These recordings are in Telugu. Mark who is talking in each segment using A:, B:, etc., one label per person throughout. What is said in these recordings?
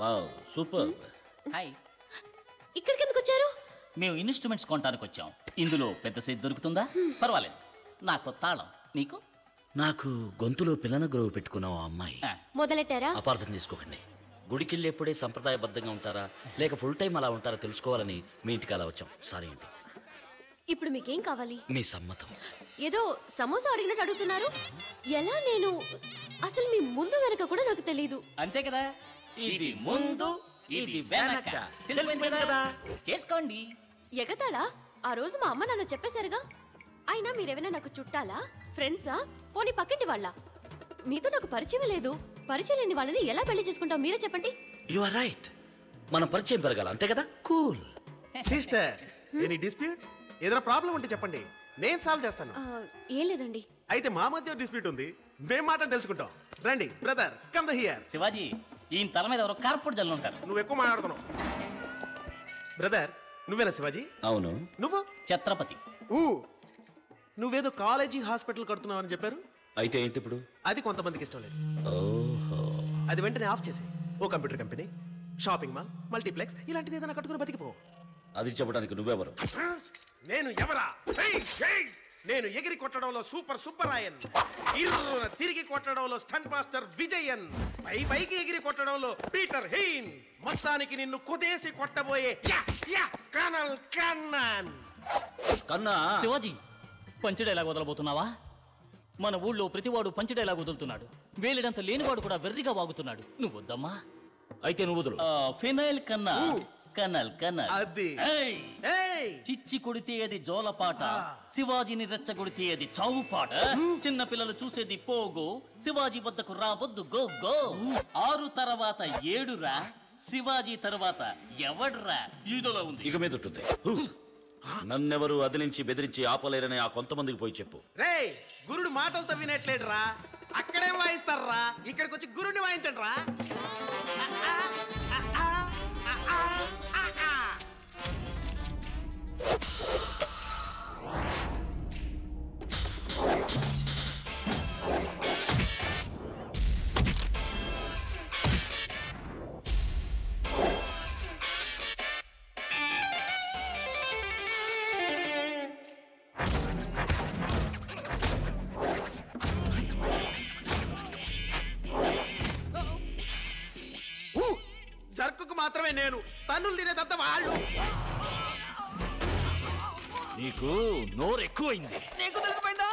A: Wow super.
B: హాయ్.
C: ఇక్కడికి ఎందుకు వచ్చారు?
B: మేము ఇన్స్ట్రుమెంట్స్ కొనడానికి వచ్చాం. ఇందులో పెద్ద సైజ్ దొరుకుతుందా? పర్వాలేదు. నాకు తాళం, నీకు?
A: నాకు గొంతులో పిల్లన గ్రోవ్ పెట్టుకున్న ఓ అమ్మాయి.
C: మొదలెట్టారా?
A: అపార్థం చేసుకోకండి. గుడికెళ్ళేప్పుడే సంప్రదాయబద్ధంగా ఉంటారా లేక ఫుల్ టైం అలా ఉంటారా తెలుసుకోవాలని మీ ఇంటికి అలా వచ్చాం. సారీ అండి.
C: ఇప్పుడు మీకేం కావాలి?
A: మీ సమ్మతం.
C: ఏదో సమోసా అడిగినట్టు అడుగుతున్నారు. ఎలా? నేను అసలు మీ ముందు వెనక కూడా నాకు తెలియదు.
B: అంతే కదా, ఇది ముందు ఇది వెనక. తెలిసింది కదా, చేసుకోండి.
C: ఎగతాళా? ఆ రోజు మా అమ్మ నాన్న చెప్పేశారుగా. అయినా మీరేమైనా నాకు చుట్టాలా, ఫ్రెండ్సా, పోనీ పక్కింటి వాళ్ళ? మీతో నాకు పరిచయం లేదు. పరిచయం లేని వాళ్ళని ఎలా పెళ్లి చేసుకుంటావు మీరే చెప్పండి.
A: You are right. మన పరిచయం పెరగాలి, అంతే కదా. కూల్.
D: Sister, any dispute? ఏదైనా ప్రాబ్లం ఉంటే చెప్పండి, నేను సాల్వ్ చేస్తాను.
C: ఏం లేదండి.
D: అయితే మా మధ్య డిస్ప్యూట్ ఉంది, మేము మాటలు తెలుసుకుంటాం. రండి brother, come the here.
B: Shivaji, ఈయన తల మీద ఎవరో కార్పొరేట్ జల్లు ఉంటారు.
D: నువ్వు ఎక్కువ మాట్లాడుతున్నావు. బ్రదర్, నువ్వేనా శివాజీ?
A: అవును.
D: నువ్వు?
B: ఛత్రపతి.
D: నువ్వేదో కాలేజీ హాస్పిటల్ కడుతున్నావు అని చెప్పారు.
A: అయితే ఏంటి ఇప్పుడు?
D: అది కొంతమందికి ఇష్టం లేదు.
A: ఓహో.
D: అది వెంటనే ఆఫ్ చేసి ఓ computer company, shopping mall, multiplex ఇలాంటిది ఏదైనా కట్టుకుని బతికిపో.
A: అది చెప్పడానికి నువ్వెవరు?
D: నేను ఎవరా? నేను ఎగిరి కొట్టడంలో సూపర్ రాయన్, తిరిగి కొట్టడంలో స్టంట్ మాస్టర్ విజయన్, పైకి ఎగిరి కొట్టడంలో పీటర్ హెయిన్, మొత్తానికి నిన్ను కుదేసి కొట్టబోయే కనల్ కన్నాన్.
A: కన్నా.
B: శివాజీ, పంచ్ డైలాగ్ వదలబోతున్నావా? మన ఊళ్ళో ప్రతివాడు పంచ్ డైలాగ్ వదులుతున్నాడు. వేలిడంత లేనివాడు కూడా వెర్రిగా వాగుతున్నాడు. నువ్వు వద్దమ్మా.
A: అయితే నువ్వు వదులు.
B: ఫినైల్ కన్నా కనల్ కనల్.
D: అది
B: చిచ్చి కొడితే అది జోలపాట, శివాజీని రెచ్చగొడితే అది చావు పాట. చిన్న పిల్లలు చూసేది పోగో, శివాజీ వద్దకు రావద్దు గో గో. 6 తర్వాత 7 రా, శివాజీ తర్వాత ఎవడ్రా? ఈడోలో ఉంది.
A: ఇక మీద ఉంటుంది. నన్నెవరు అదిలించి బెదిరించి ఆపలేరని ఆ కొంతమందికి పోయి చెప్పు.
D: రే, గురుడు మాటలతో వినట్లేడురా, అక్కడేం వాయిస్తారా, ఇక్కడికి వచ్చి గురుడిని వాయించండి రా. జర్కుకు మాత్రమే నేను, తన్నులు తినేదంత వాళ్ళు.
A: నీకు నోరు ఎక్కువైంది.
D: నీకు తెలిసిపోయిందా?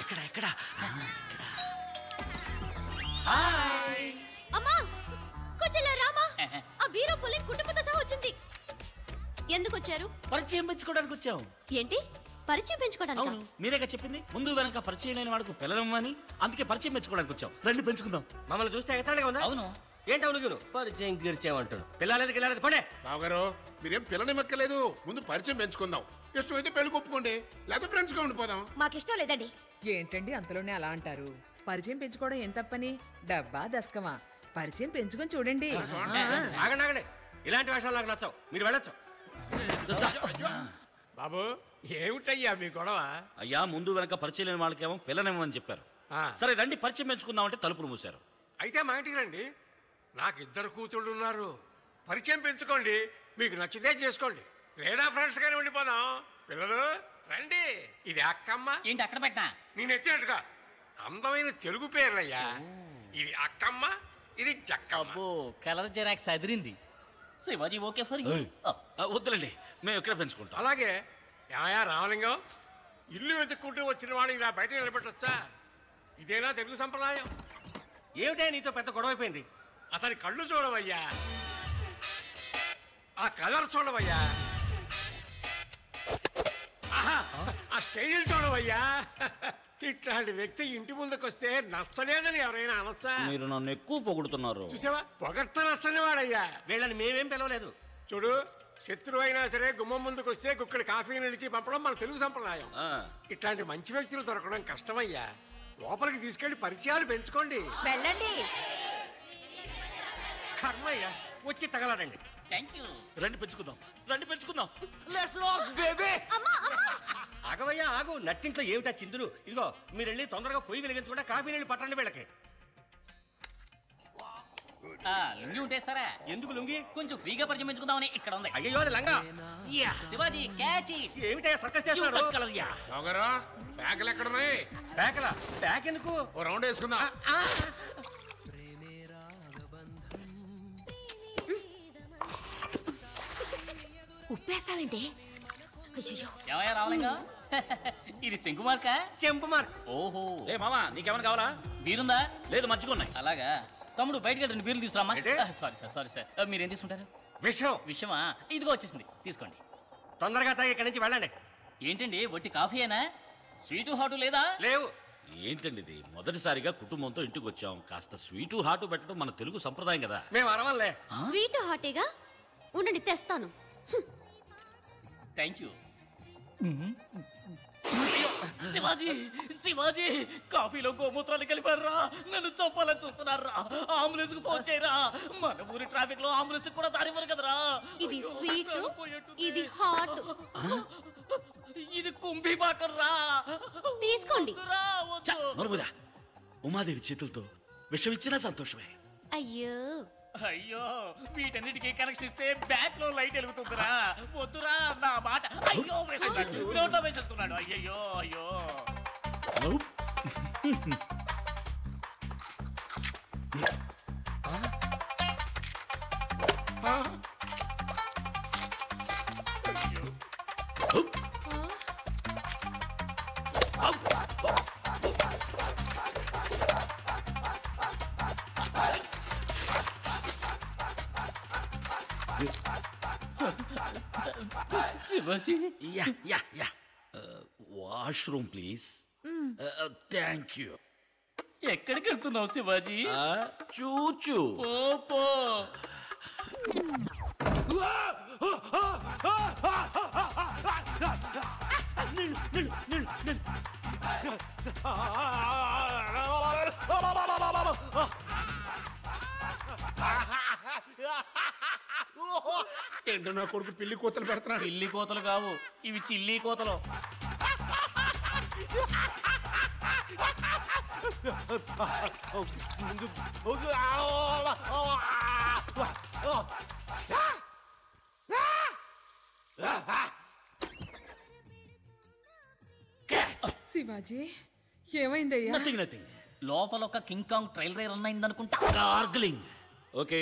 A: ఎక్కడ ఎక్కడ
C: అమ్మా కొంచెం రామా ఆ బీరో పులి కుటుంబంతో సహా వచ్చింది. ఎందుకు వచ్చారు?
A: పరిచయం పెంచుకోవడానికి వచ్చాం.
C: ఏంటి పరిచయం పెంచుకోవడానికి?
A: అవును, మీరేగా చెప్పింది ముందు వెనక పరిచయం లేని వాడికి పిల్లలమ్మని. అందుకే పరిచయం పెంచుకోవడానికి వచ్చాం. రండి పెంచుకుందాం.
E: మమ్మల్ని చూస్తే ఎగతాళిగా ఉందా?
B: అవును.
E: ఏంటవును నువ్వు పరిచయం గిరిచేమంటాడు. పిల్లలకి పడే
F: బావగారు మీరేం పిల్లని మెక్కలేదు, ముందు పరిచయం పెంచుకుందాం. ఇష్టమైతే పెళ్లి ఒప్పుకోండి, లేకపోతే ఫ్రెండ్స్ గా ఉండిపోదాం.
G: మాకిష్టం లేదండి.
H: ఏంటండి అంతలోనే అలా అంటారు? పరిచయం పెంచుకోవడం ఏం తప్పని? డబ్బా దశకమా? పరిచయం పెంచుకొని చూడండి.
E: ఆగండి ఇలాంటి వేషాలు నాకు నచ్చవు, మీరు వెళ్ళొచ్చు.
F: బాబు ఏమిటయ్యా మీ గొడవ?
A: అయ్యా ముందు వెనక పరిచయం లేని వాళ్ళకేమో పిల్లనివ్వమని చెప్పారు. సరే రండి పరిచయం పెంచుకుందాం అంటే తలుపులు మూసారు.
I: అయితే మా ఇంటికి రండి, నాకు 2 కూతుళ్ళు ఉన్నారు. పరిచయం పెంచుకోండి, మీకు నచ్చితే చేసుకోండి, లేదా ఫ్రెండ్స్ గానే ఉండిపోదాం. పిల్లలు రండి. ఇది అక్కమ్మ.
B: ఏంటి అక్కడ పెట్టా?
I: నేను ఎత్తినట్టుగా అందమైన తెలుగు పేర్లయ్యా. ఇది అక్కమ్మ, ఇది జక్కమ్మ.
B: ఓ కలర్ జెరాక్స్ అదిరింది. Shivaji okay for you.
A: వద్దులండి, మేము ఎక్కడ పెంచుకుంటాం.
I: అలాగే ఏమయ్యా రామలింగం, ఇల్లు వెతుక్కుంటూ వచ్చిన వాడిని ఇలా బయట నిలబెట్టొచ్చా? ఇదేనా తెలుగు సంప్రదాయం?
E: ఏమిటే నీతో పెద్ద గొడవ అయిపోయింది?
I: అతని కళ్ళు చూడవయ్యా, ఆ కలర్ చూడవయ్యా, ఆహా, ఆ స్టైల్ చూడవయ్యా. ఇట్లాంటి వ్యక్తి ఇంటి ముందుకు వస్తే నచ్చలేదని ఎవరైనా అనొచ్చా?
A: మీరు నన్ను ఎక్కువ పొగుడుతున్నారు.
I: చూసావా, పొగట్ట నచ్చని వాడయ్యా.
E: వీళ్ళని మేమేం పిలవలేదు.
I: చూడు, శత్రువు అయినా సరే గుమ్మం ముందుకు వస్తే గుక్కడి కాఫీ నిలిచి పంపడం మన తెలుగు సంప్రదాయం. ఇట్లాంటి మంచి వ్యక్తులు దొరకడం కష్టమయ్యా. లోపలికి తీసుకెళ్లి పరిచయాలు పెంచుకోండి.
G: వెళ్ళండి.
E: కర్మయ్యా, వచ్చి తగలడండి.
B: Thank you.
A: రండి పెంచుకుందాం, రండి పెంచుకుందాం.
E: ఆగవయ్యా ఆగు, నట్టింట్లో ఏమిటా చిందులు? ఇదిగో మీరు వెళ్ళి తొందరగా పొయ్యి వెలిగించకుండా కాఫీ నీళ్ళు పట్టండి వీళ్ళకి.
B: లుంగి ఉంటేస్తారా?
E: ఎందుకు లుంగి?
B: కొంచెం ఫ్రీగా పరిచయం పెంచుకుందామని ఇక్కడ ఉంది.
E: అయ్యో అది లంగా.
B: శివాజీ క్యాచ్.
E: ఏమిటా సర్కస్ చేస్తున్నారు?
F: బావగారు బ్యాగులు ఎక్కడున్నాయి?
E: బ్యాకలా? బ్యాక్ ఎందుకు?
F: ఓ రౌండ్ వేసుకుందాం.
G: ఉప్పేస్తావేంటి? అయ్యో
B: ఏమయ్యా రావలింగా, ఇది శంకు మార్కా?
E: చెంపు మార్క్.
B: ఓహో,
A: ఏ మామా నీకేమైనా కావాలా?
B: బీరుందా?
A: లేదు మంచిగున్నాయి.
B: అలాగా. తమ్ముడు బయటకి వెళ్ళండి, బీర్లు తీసుకురామ్మా.
E: ఏంటి?
B: సారీ సార్ మీరేం తీసుకుంటారు?
E: విషయం.
B: విషయమా? ఇదిగో వచ్చేసింది, తీసుకోండి.
E: తొందరగా తాగి ఇక్కడి నుంచి వెళ్ళండి.
B: ఏంటండి వట్టి కాఫీయేనా? స్వీటు హాటు లేదా?
E: లేవు.
A: ఏంటండి ఇది, మొదటిసారిగా కుటుంబంతో ఇంటికి వచ్చాం. కాస్త స్వీటు హాటు పెట్టడం మన తెలుగు సంప్రదాయం కదా.
E: మేము అరవలే.
C: స్వీట్ హాటీగా ఉండండి తెస్తాను.
B: Thank you. శివాజీ కాఫీలో గోమూత్రాలు కలిపారా? నన్ను చంపాలని చూస్తున్నారా? అంబులెన్స్ కు ఫోన్ చేయరా? మన ఊరి ట్రాఫిక్ లో అంబులెన్స్ కూడా దారివ్వరు కదరా.
C: ఇది స్వీట్, ఇది హాట్.
B: ఇది కుంభీ పాకర్రా.
C: తీసుకోండి.
A: నలుగురా ఉమాదేవి చేతులతో విషం ఇచ్చినా సంతోషమే.
C: అయ్యో
B: అయ్యో, వీటన్నిటికీ కనెక్షన్ ఇస్తే బ్యాక్ లో లైట్ వెలుగుతుందిరా. వద్దురా నా మాట. అయ్యో నోట్లో వేసేసుకున్నాడు. అయ్యో అయ్యో. Shivaji,
A: yeah washroom please. Thank you.
B: ఎక్కడికి వెళ్తున్నావు శివాజీ?
A: చూచు.
B: పో.
F: ఏంటో నా కొడుకు పిల్లి కూతలు పెడుతున్నాడు.
B: పిల్లి కోతలు కావు, ఇవి చిల్లి కోతలు.
H: శివాజీ ఏమైందయ్యా?
A: నథింగ్.
B: లోపల ఒక King Kong trial ride run అయిందనుకుంటా.
A: గార్గ్లింగ్. ఓకే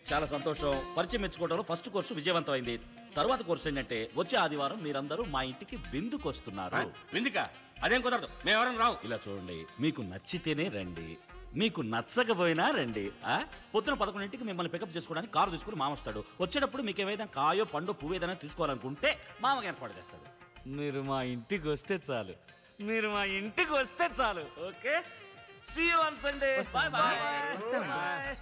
A: చాలా సంతోషం. పరిచయం మెచ్చుకోవడంలో ఫస్ట్ కోర్సు విజయవంతమైంది. తర్వాత కోర్సు ఏంటంటే వచ్చే ఆదివారం మీరందరూ మా ఇంటికి విందుకు వస్తున్నారు.
E: విందుక అదేం కుదరదు, మేమెవరం రావు.
A: ఇలా చూడండి, మీకు నచ్చితేనే రండి, మీకు నచ్చకపోయినా రండి. పొద్దున 11ంటికి మిమ్మల్ని పికప్ చేసుకోవడానికి కారు తీసుకుని మామ వస్తాడు. వచ్చేటప్పుడు మీకు ఏదైనా కాయో పండు పువ్వు ఏదైనా తీసుకోవాలనుకుంటే మామకి ఏర్పాటు చేస్తాడు. మీరు మా ఇంటికి వస్తే చాలు, మీరు మా ఇంటికి వస్తే చాలు. Okay, see you on Sunday.
H: వస్తామండి.
A: బాయ్.